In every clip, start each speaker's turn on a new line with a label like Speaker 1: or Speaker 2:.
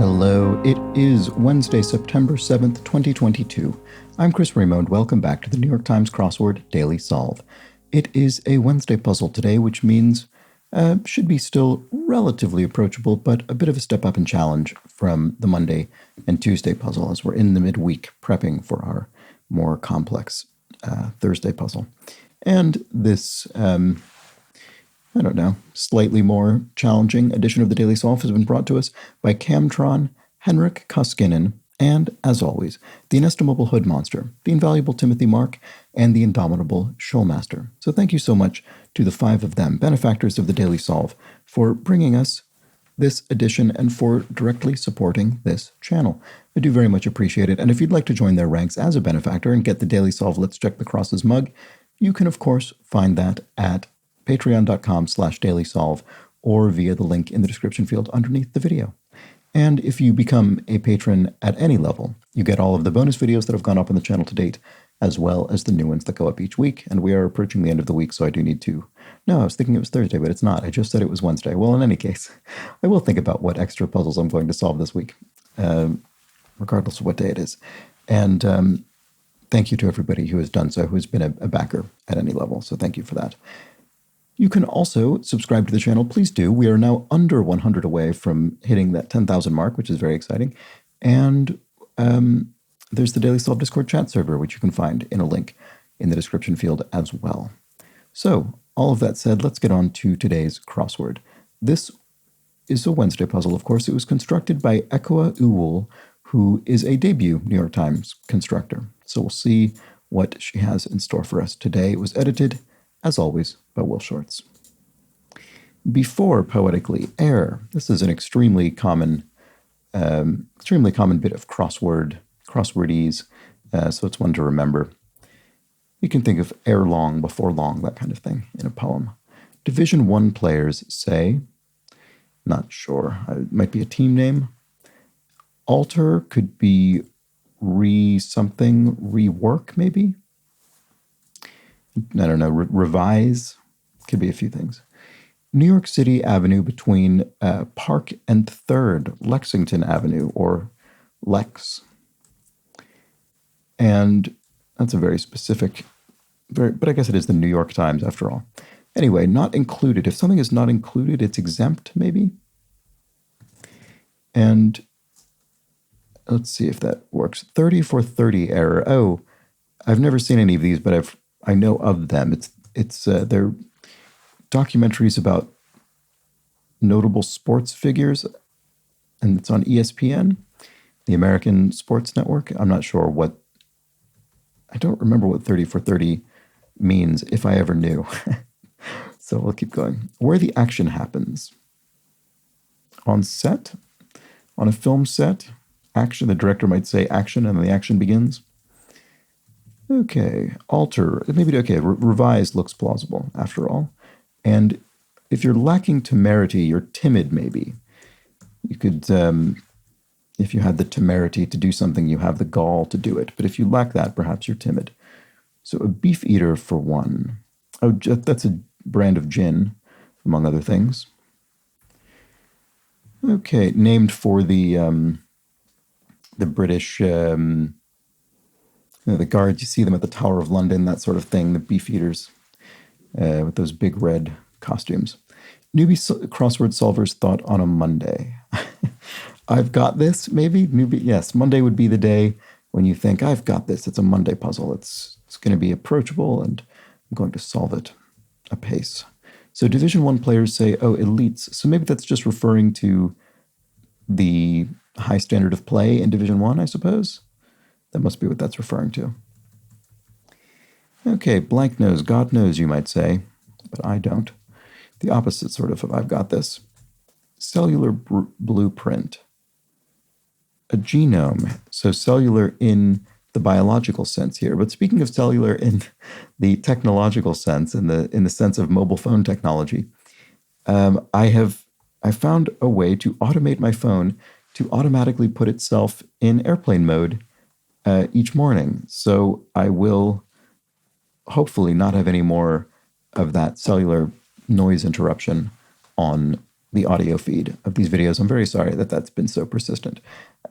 Speaker 1: Hello, it is Wednesday, September 7th, 2022. I'm Chris Raymond. Welcome back to the New York Times Crossword Daily Solve. It is a Wednesday puzzle today, which means should be still relatively approachable, but a bit of a step up in challenge from the Monday and Tuesday puzzle as we're in the midweek prepping for our more complex Thursday puzzle. And this slightly more challenging edition of the Daily Solve has been brought to us by Camtron, Henrik Koskinen, and, as always, the inestimable Hood Monster, the invaluable Timothy Mark, and the indomitable Shoalmaster. So thank you so much to the five of them, benefactors of the Daily Solve, for bringing us this edition and for directly supporting this channel. I do very much appreciate it, and if you'd like to join their ranks as a benefactor and get the Daily Solve Let's Check the Crosses mug, you can, of course, find that at patreon.com/dailysolve or via the link in the description field underneath the video. And if you become a patron at any level, you get all of the bonus videos that have gone up on the channel to date, as well as the new ones that go up each week. And we are approaching the end of the week, so I do need to... No, I was thinking it was Thursday, but it's not. I just said it was Wednesday. Well, in any case, I will think about what extra puzzles I'm going to solve this week, regardless of what day it is. And thank you to everybody who has done so, who has been a backer at any level. So thank you for that. You can also subscribe to the channel. Please do. We are now under 100 away from hitting that 10,000 mark, which is very exciting. And there's the Daily Solve Discord chat server, which you can find in a link in the description field as well. So, all of that said, let's get on to today's crossword. This is a Wednesday puzzle, of course. It was constructed by Ekoa Uwul, who is a debut New York Times constructor. So we'll see what she has in store for us today. It was edited, as always, by Will Shorts. Before Poetically Air, this is an extremely common bit of crosswordese, so it's one to remember. You can think of ere long, before long, that kind of thing in a poem. Division 1 players say, not sure, it might be a team name. Alter could be rework maybe? I don't know, revise, could be a few things. New York City Avenue between Park and 3rd, Lexington Avenue, or Lex. And that's a very specific, but I guess it is the New York Times after all. Anyway, not included. If something is not included, it's exempt, maybe? And let's see if that works. 30 for 30 error. Oh, I've never seen any of these, but I know of them. They're documentaries about notable sports figures, and it's on ESPN, the American Sports Network. I'm not sure I don't remember what 30 for 30 means, if I ever knew. So we'll keep going. Where the action happens. On set, on a film set, action, the director might say action, and the action begins. Okay, alter, maybe, okay, revise looks plausible, after all. And if you're lacking temerity, you're timid, maybe. You could, if you had the temerity to do something, you have the gall to do it. But if you lack that, perhaps you're timid. So a beef eater for one. Oh, that's a brand of gin, among other things. Okay, named for the British... the guards, you see them at the Tower of London, that sort of thing, the beef eaters with those big red costumes. Newbie crossword solvers thought on a Monday. I've got this, maybe? Yes, Monday would be the day when you think, I've got this. It's a Monday puzzle. It's going to be approachable, and I'm going to solve it apace. So Division 1 players say, oh, elites. So maybe that's just referring to the high standard of play in Division 1, I suppose? That must be what that's referring to. Okay, blank nose, God knows, you might say, but I don't. The opposite sort of I've got this. Cellular blueprint. A genome, so cellular in the biological sense here, but speaking of cellular in the technological sense, in the sense of mobile phone technology, I found a way to automate my phone to automatically put itself in airplane mode each morning. So I will hopefully not have any more of that cellular noise interruption on the audio feed of these videos. I'm very sorry that that's been so persistent.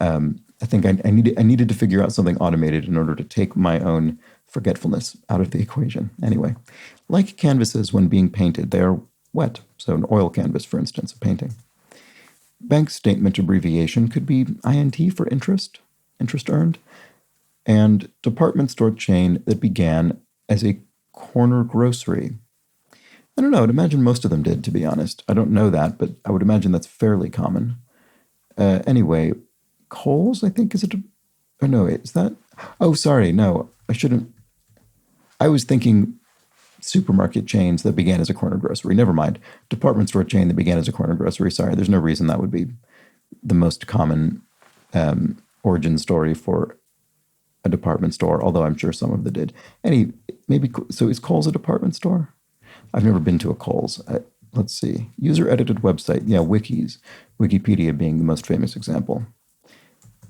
Speaker 1: I think I needed to figure out something automated in order to take my own forgetfulness out of the equation. Anyway, like canvases when being painted, they are wet. So an oil canvas, for instance, a painting. Bank statement abbreviation could be INT for interest earned. And department store chain that began as a corner grocery. I don't know. I'd imagine most of them did, to be honest. I don't know that, but I would imagine that's fairly common. Anyway, Kohl's, I think, is it? Or no, is that? Oh, sorry. No, I shouldn't. I was thinking supermarket chains that began as a corner grocery. Never mind. Department store chain that began as a corner grocery. Sorry, there's no reason that would be the most common origin story for a department store, although I'm sure some of them did. So is Kohl's a department store? I've never been to a Kohl's. Let's see. User-edited website. Yeah, wikis. Wikipedia being the most famous example.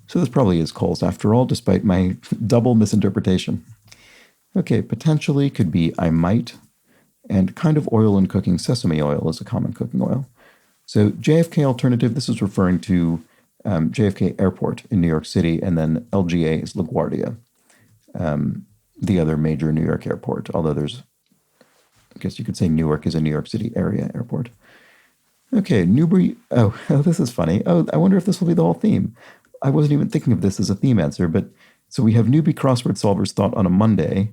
Speaker 1: So this probably is Kohl's after all, despite my double misinterpretation. Okay, potentially could be I might, and kind of oil in cooking. Sesame oil is a common cooking oil. So JFK alternative, this is referring to JFK Airport in New York City, and then LGA is LaGuardia, the other major New York airport, although I guess you could say Newark is a New York City area airport. Okay, Newbury, this is funny. Oh, I wonder if this will be the whole theme. I wasn't even thinking of this as a theme answer, but so we have newbie crossword solvers thought on a Monday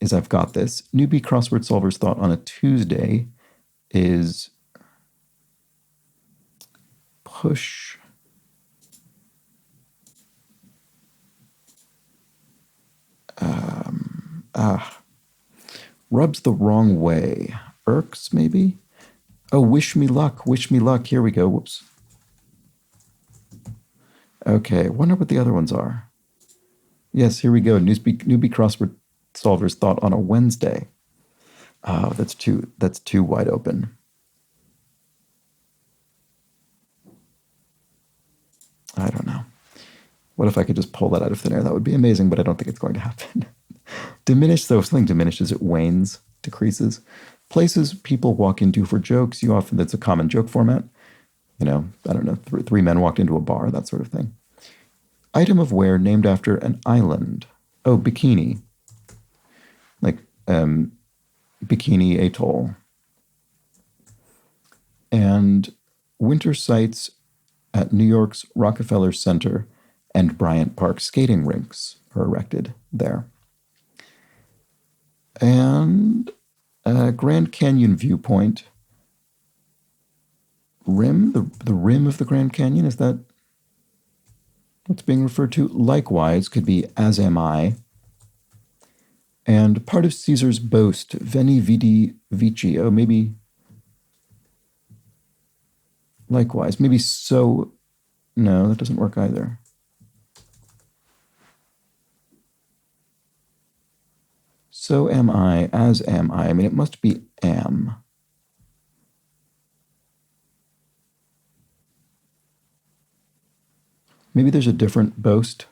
Speaker 1: is I've got this. Newbie crossword solvers thought on a Tuesday is push. Rubs the wrong way. Irks, maybe? Oh, wish me luck. Wish me luck. Here we go. Whoops. Okay, wonder what the other ones are. Yes, here we go. Newbie crossword solvers thought on a Wednesday. Oh, that's too wide open. I don't know. What if I could just pull that out of thin air? That would be amazing, but I don't think it's going to happen. Diminish, so if something diminishes, it wanes, decreases. Places people walk into for jokes, that's a common joke format. I don't know, three men walked into a bar, that sort of thing. Item of wear named after an island. Oh, bikini. Like Bikini Atoll. And winter sites at New York's Rockefeller Center and Bryant Park skating rinks are erected there. And Grand Canyon viewpoint. Rim, the rim of the Grand Canyon, is that what's being referred to? Likewise, could be as am I. And part of Caesar's boast, Veni Vidi Vici. Oh, maybe likewise. Maybe so. No, that doesn't work either. So am I, as am I. I mean, it must be am. Maybe there's a different boast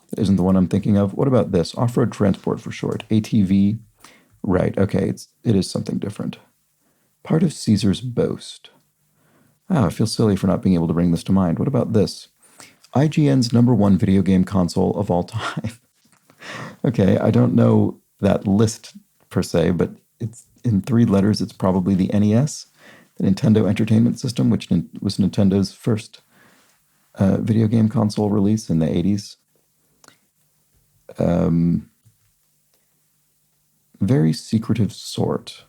Speaker 1: that isn't the one I'm thinking of. What about this? Off-road transport for short. ATV. Right, okay, it is something different. Part of Caesar's boast. I feel silly for not being able to bring this to mind. What about this? IGN's #1 video game console of all time. Okay, I don't know that list per se, but it's in 3 letters. It's probably the NES, the Nintendo Entertainment System, which was Nintendo's first video game console release in the 80s. Very secretive sort.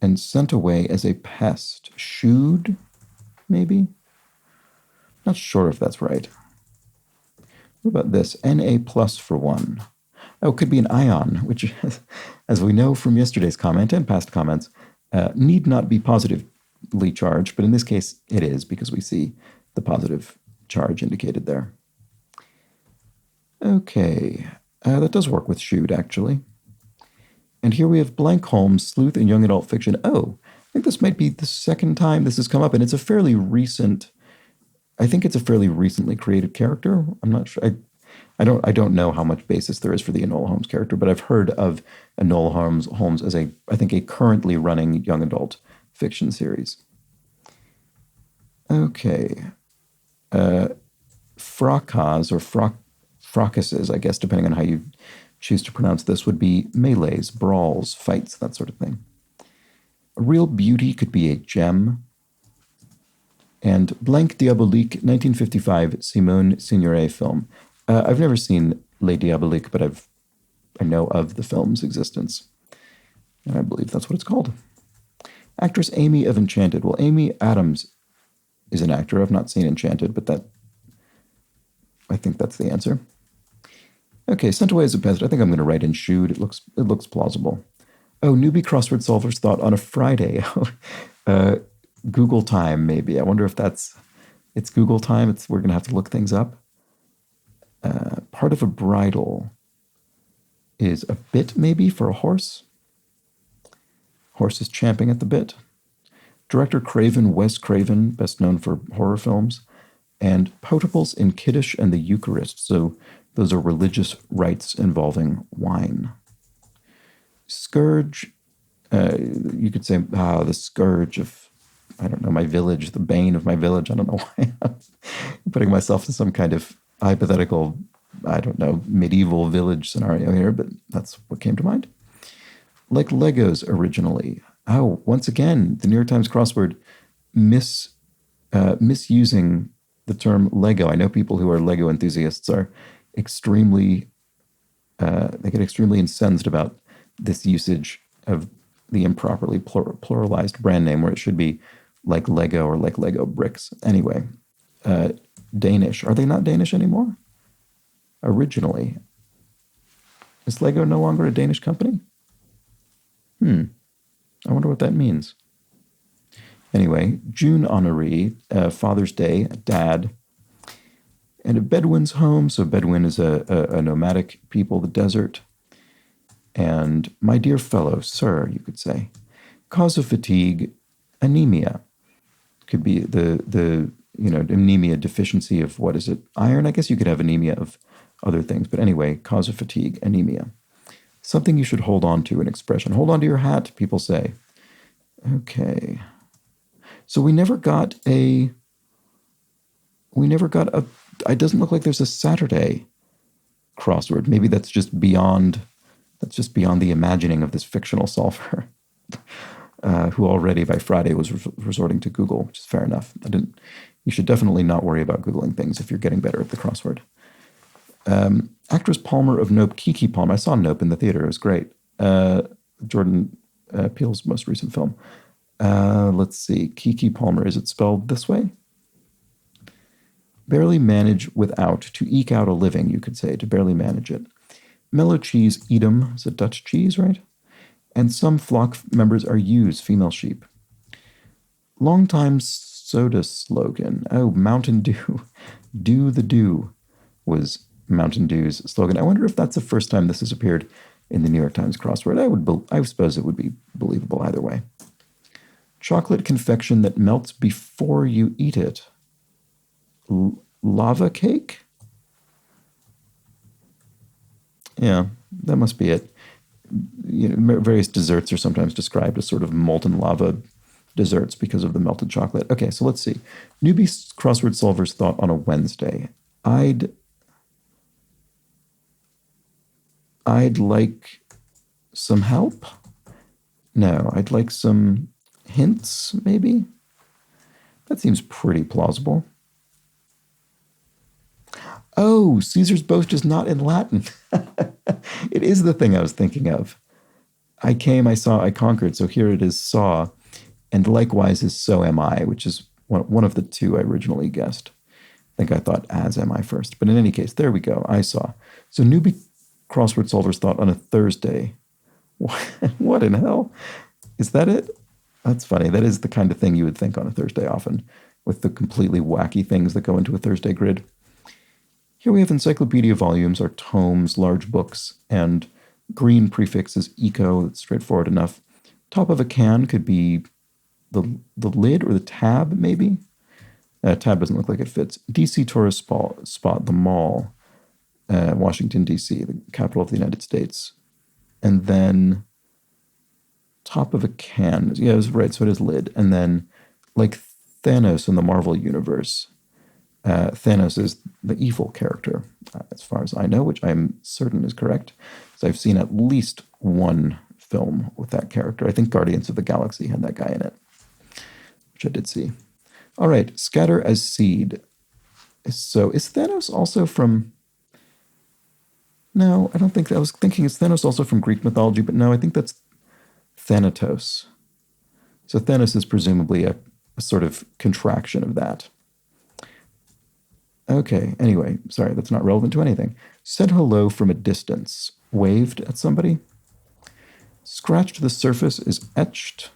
Speaker 1: And sent away as a pest. Shooed, maybe? Not sure if that's right. What about this? Na plus for 1. Oh, it could be an ion, which, as we know from yesterday's comment and past comments, need not be positively charged, but in this case it is because we see the positive charge indicated there. Okay, that does work with shoot, actually. And here we have Blank Holmes, sleuth in young adult fiction. Oh, I think this might be the second time this has come up, and I think it's a fairly recently created character. I'm not sure. I don't know how much basis there is for the Enola Holmes character, but I've heard of Enola Holmes as I think a currently running young adult fiction series. Okay. Fracas or fracases, I guess, depending on how you choose to pronounce this, would be melees, brawls, fights, that sort of thing. A real beauty could be a gem. And Blanc Diabolique, 1955 Simone Signoret film. I've never seen Les Diaboliques, but I know of the film's existence. And I believe that's what it's called. Actress Amy of Enchanted. Well, Amy Adams is an actor. I've not seen Enchanted, but I think that's the answer. Okay, sent away as a peasant. I think I'm going to write in Shoed. It looks plausible. Oh, newbie crossword solvers thought on a Friday. Google time, maybe. I wonder if it's Google time. We're going to have to look things up. Part of a bridle is a bit, maybe, for a horse. Horse is champing at the bit. Director Craven, Wes Craven, best known for horror films, and potables in Kiddush and the Eucharist. So those are religious rites involving wine. Scourge, you could say, the scourge of, I don't know, my village, the bane of my village. I don't know why I'm putting myself in some kind of hypothetical, I don't know, medieval village scenario here, but that's what came to mind. Like Legos originally. Oh, once again, the New York Times crossword misusing the term Lego. I know people who are Lego enthusiasts are extremely, they get extremely incensed about this usage of the improperly pluralized brand name, where it should be like Lego or like Lego bricks. Anyway, Danish. Are they not Danish anymore? Originally. Is Lego no longer a Danish company? I wonder what that means. Anyway, June honoree, Father's Day, Dad, and a Bedouin's home. So Bedouin is a nomadic people, the desert. And my dear fellow, sir, you could say. Cause of fatigue, anemia. Could be the anemia deficiency of, what is it, iron? I guess you could have anemia of other things. But anyway, cause of fatigue, anemia. Something you should hold on to, an expression. Hold on to your hat, people say. Okay. So we never got a, it doesn't look like there's a Saturday crossword. Maybe that's just beyond the imagining of this fictional solver, who already by Friday was resorting to Google, which is fair enough. You should definitely not worry about Googling things if you're getting better at the crossword. Actress Palmer of Nope, Kiki Palmer. I saw Nope in the theater. It was great. Jordan Peele's most recent film. Let's see. Kiki Palmer. Is it spelled this way? Barely manage without. To eke out a living, you could say. To barely manage it. Mellow cheese, Edam. Is it Dutch cheese, right? And some flock members are ewes, female sheep. Longtime soda slogan. Oh, Mountain Dew. Do the Dew was Mountain Dew's slogan. I wonder if that's the first time this has appeared in the New York Times crossword. I suppose it would be believable either way. Chocolate confection that melts before you eat it. Lava cake? Yeah, that must be it. Various desserts are sometimes described as sort of molten lava desserts because of the melted chocolate. Okay, so let's see. Newbie crossword solvers thought on a Wednesday. I'd like some help? No, I'd like some hints, maybe? That seems pretty plausible. Oh, Caesar's boast is not in Latin. It is the thing I was thinking of. I came, I saw, I conquered. So here it is, saw. And likewise is so am I, which is one of the two I originally guessed. I think I thought as am I first. But in any case, there we go. I saw. So newbie crossword solvers thought on a Thursday. What in hell? Is that it? That's funny. That is the kind of thing you would think on a Thursday often, with the completely wacky things that go into a Thursday grid. Here we have encyclopedia volumes, or tomes, large books, and green prefixes, eco, that's straightforward enough. Top of a can could be the lid or the tab, maybe? Tab doesn't look like it fits. DC tourist spot, the mall. Washington, D.C., the capital of the United States. And then top of a can. Yeah, it was right, so it is lid. And then, like Thanos in the Marvel Universe, Thanos is the evil character, as far as I know, which I'm certain is correct. So I've seen at least one film with that character. I think Guardians of the Galaxy had that guy in it, which I did see. All right, scatter as seed. So is Thanos also from... No, I don't think... I was thinking, is Thanos also from Greek mythology? But no, I think that's Thanatos. So Thanos is presumably a sort of contraction of that. Okay, anyway, sorry, that's not relevant to anything. Said hello from a distance. Waved at somebody. Scratched the surface is etched.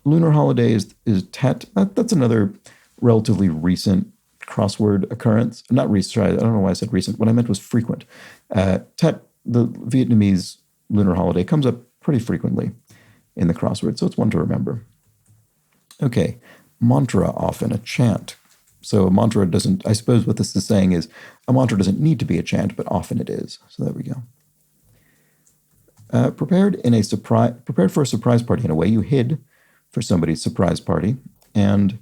Speaker 1: Lunar holiday is Tet. That's another relatively recent crossword occurrence. Not recent, I don't know why I said recent. What I meant was frequent. Tet, the Vietnamese lunar holiday, comes up pretty frequently in the crossword, so it's one to remember. Okay, mantra, often a chant. So a mantra doesn't, I suppose what this is saying is a mantra doesn't need to be a chant, but often it is. So there we go. Prepared for a surprise party in a way you hid for somebody's surprise party. And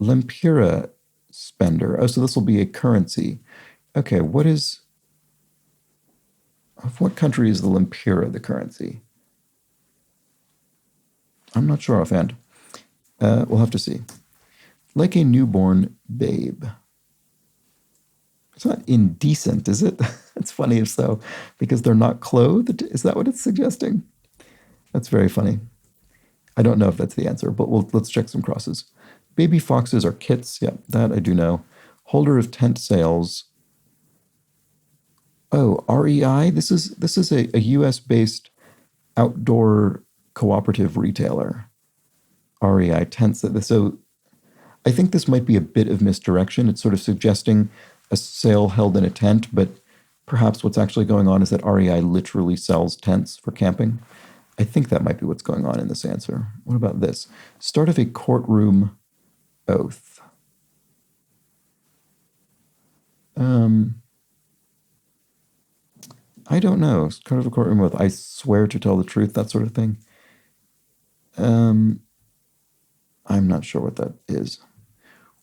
Speaker 1: lempira spender. Oh, so this will be a currency. Okay, of what country is the lempira the currency? I'm not sure offhand. We'll have to see. Like a newborn babe. It's not indecent, is it? It's funny if so, because they're not clothed. Is that what it's suggesting? That's very funny. I don't know if that's the answer, but let's check some crosses. Baby foxes are kits. Yeah, that I do know. Holder of tent sails. Oh, REI? This is a US-based outdoor cooperative retailer. REI tent. So I think this might be a bit of misdirection. It's sort of suggesting a sale held in a tent, but perhaps what's actually going on is that REI literally sells tents for camping. I think that might be what's going on in this answer. What about this? Start of a courtroom oath. I don't know. Start of a courtroom oath. I swear to tell the truth, that sort of thing. I'm not sure what that is.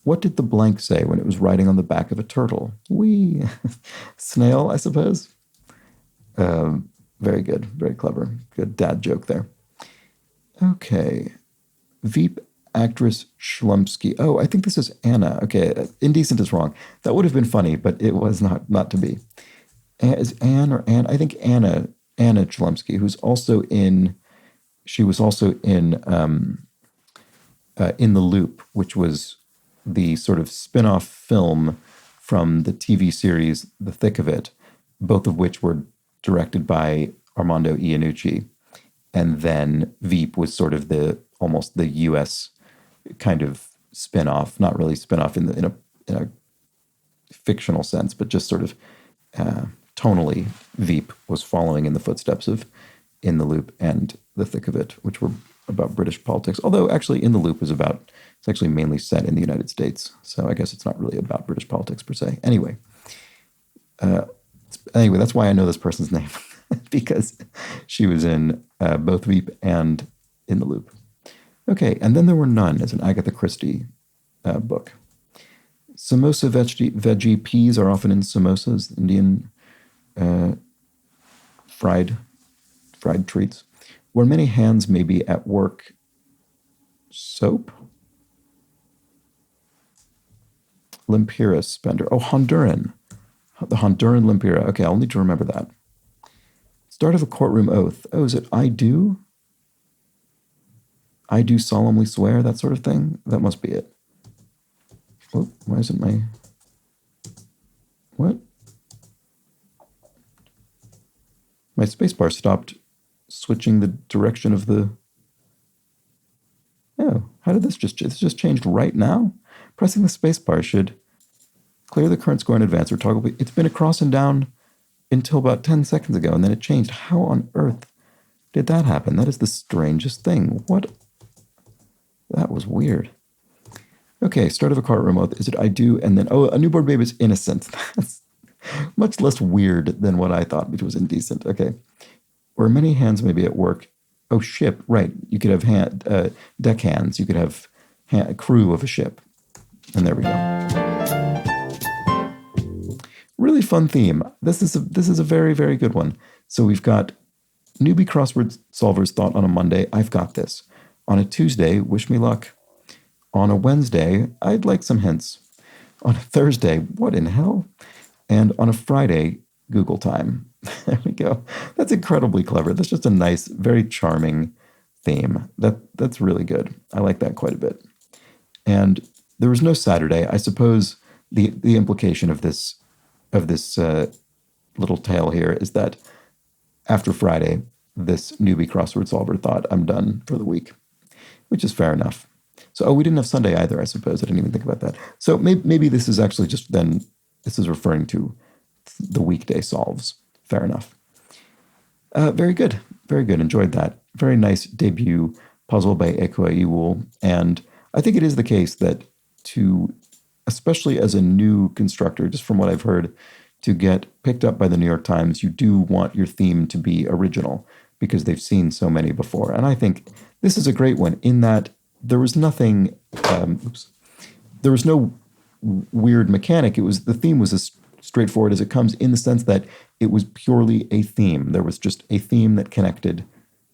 Speaker 1: What did the blank say when it was riding on the back of a turtle? Wee. Snail, I suppose. Very good. Very clever. Good dad joke there. Okay. Veep actress Schlumpsky. Oh, I think this is Anna. Okay, indecent is wrong. That would have been funny, but it was not to be. Is Anne or Anne? I think Anna Schlumpsky, who's also in... She was also in The Loop, which was the sort of spin-off film from the TV series The Thick of It, both of which were directed by Armando Iannucci. And then Veep was sort of almost the U.S. kind of spin-off, not really spin-off in a fictional sense, but just sort of tonally, Veep was following in the footsteps of In the Loop and The Thick of It, which were about British politics. Although actually In the Loop is it's actually mainly set in the United States. So I guess it's not really about British politics per se. Anyway, that's why I know this person's name, because she was in both Veep and In the Loop. Okay, and then there were none as an Agatha Christie book. Samosa veggie peas are often in samosas, Indian fried treats. Where many hands may be at work. Soap? Lempira spender. Oh, Honduran. The Honduran lempira. Okay, I'll need to remember that. Start of a courtroom oath. Oh, is it I do? I do solemnly swear, that sort of thing? That must be it. Oh, why isn't my... What? My spacebar stopped switching the direction of the... Oh, how did this just changed right now? Pressing the spacebar should clear the current score in advance or toggle... It's been across and down until about 10 seconds ago, and then it changed. How on earth did that happen? That is the strangest thing. What? That was weird. Okay, start of a courtroom oath. Is it I do? And then, oh, a newborn baby is innocent. Much less weird than what I thought, which was indecent. Okay. Where many hands may be at work. Oh, ship, right. You could have deck hands. You could have a crew of a ship. And there we go. Really fun theme. This is a very, very good one. So we've got newbie crossword solvers thought on a Monday, I've got this. On a Tuesday, wish me luck. On a Wednesday, I'd like some hints. On a Thursday, what in hell? And on a Friday, Google time. There we go. That's incredibly clever. That's just a nice, very charming theme. That's really good. I like that quite a bit. And there was no Saturday. I suppose the implication of this little tale here is that after Friday, this newbie crossword solver thought, I'm done for the week, which is fair enough. So, we didn't have Sunday either, I suppose. I didn't even think about that. So maybe this is actually just then, this is referring to the weekday solves. Fair enough. Very good. Very good. Enjoyed that. Very nice debut puzzle by Ekoa Iwul. And I think it is the case that especially as a new constructor, just from what I've heard, to get picked up by the New York Times, you do want your theme to be original because they've seen so many before. And I think this is a great one in that there was nothing, there was no weird mechanic. The theme was as straightforward as it comes in the sense that it was purely a theme. There was just a theme that connected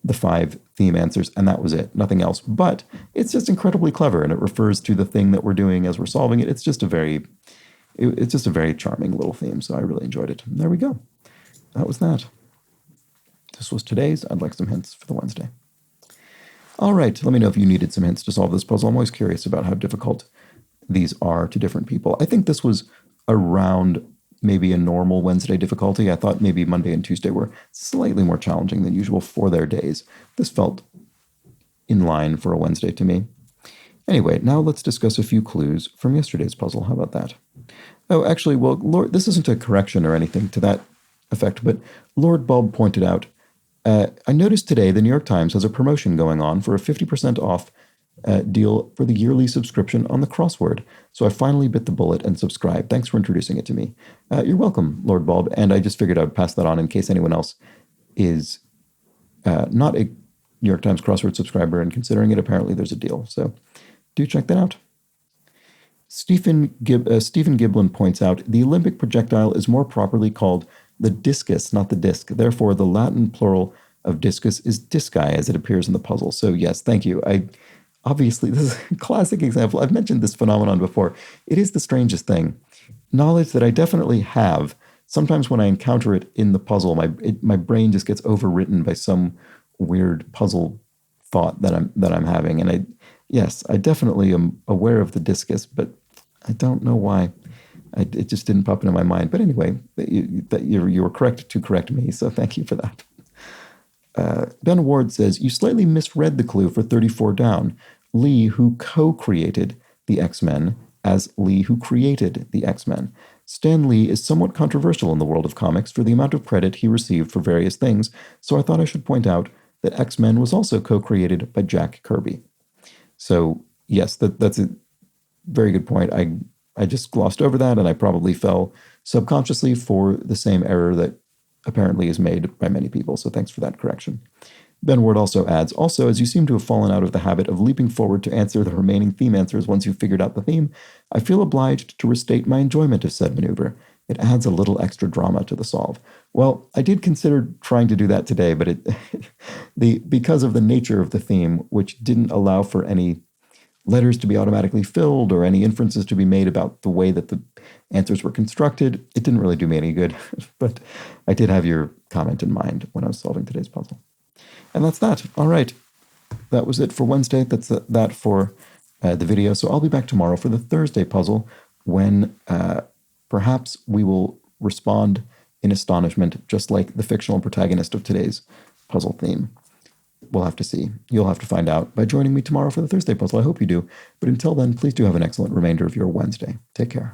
Speaker 1: the 5 theme answers, and that was it, nothing else. But it's just incredibly clever, and it refers to the thing that we're doing as we're solving it. It's just a very charming little theme, so I really enjoyed it. And there we go. That was that. This was today's. I'd like some hints for the Wednesday. All right, let me know if you needed some hints to solve this puzzle. I'm always curious about how difficult these are to different people. I think this was around maybe a normal Wednesday difficulty. I thought maybe Monday and Tuesday were slightly more challenging than usual for their days. This felt in line for a Wednesday to me. Anyway, now let's discuss a few clues from yesterday's puzzle. How about that? Oh, actually, well, this isn't a correction or anything to that effect, but Lord Bulb pointed out, I noticed today the New York Times has a promotion going on for a 50% off deal for the yearly subscription on the Crossword. So I finally bit the bullet and subscribed. Thanks for introducing it to me. You're welcome, Lord Bulb. And I just figured I would pass that on in case anyone else is not a New York Times Crossword subscriber and considering it. Apparently there's a deal. So do check that out. Stephen Giblin points out, the Olympic projectile is more properly called the discus, not the disc. Therefore, the Latin plural of discus is disci, as it appears in the puzzle. So yes, thank you. Obviously, this is a classic example. I've mentioned this phenomenon before. It is the strangest thing. Knowledge that I definitely have. Sometimes when I encounter it in the puzzle, my brain just gets overwritten by some weird puzzle thought that I'm having. And I definitely am aware of the discus, but I don't know why. It just didn't pop into my mind. But anyway, you were correct to correct me, so thank you for that. Ben Ward says, you slightly misread the clue for 34 down. Lee, who co-created the X-Men, as Lee, who created the X-Men. Stan Lee is somewhat controversial in the world of comics for the amount of credit he received for various things, so I thought I should point out that X-Men was also co-created by Jack Kirby. So, yes, that's a very good point. I just glossed over that, and I probably fell subconsciously for the same error that apparently is made by many people, so thanks for that correction. Ben Ward also adds, also, as you seem to have fallen out of the habit of leaping forward to answer the remaining theme answers once you've figured out the theme, I feel obliged to restate my enjoyment of said maneuver. It adds a little extra drama to the solve. Well, I did consider trying to do that today, but because of the nature of the theme, which didn't allow for any letters to be automatically filled or any inferences to be made about the way that the answers were constructed, it didn't really do me any good. But I did have your comment in mind when I was solving today's puzzle. And that's that. All right. That was it for Wednesday. That's that for the video. So I'll be back tomorrow for the Thursday puzzle when perhaps we will respond in astonishment, just like the fictional protagonist of today's puzzle theme. We'll have to see. You'll have to find out by joining me tomorrow for the Thursday puzzle. I hope you do. But until then, please do have an excellent remainder of your Wednesday. Take care.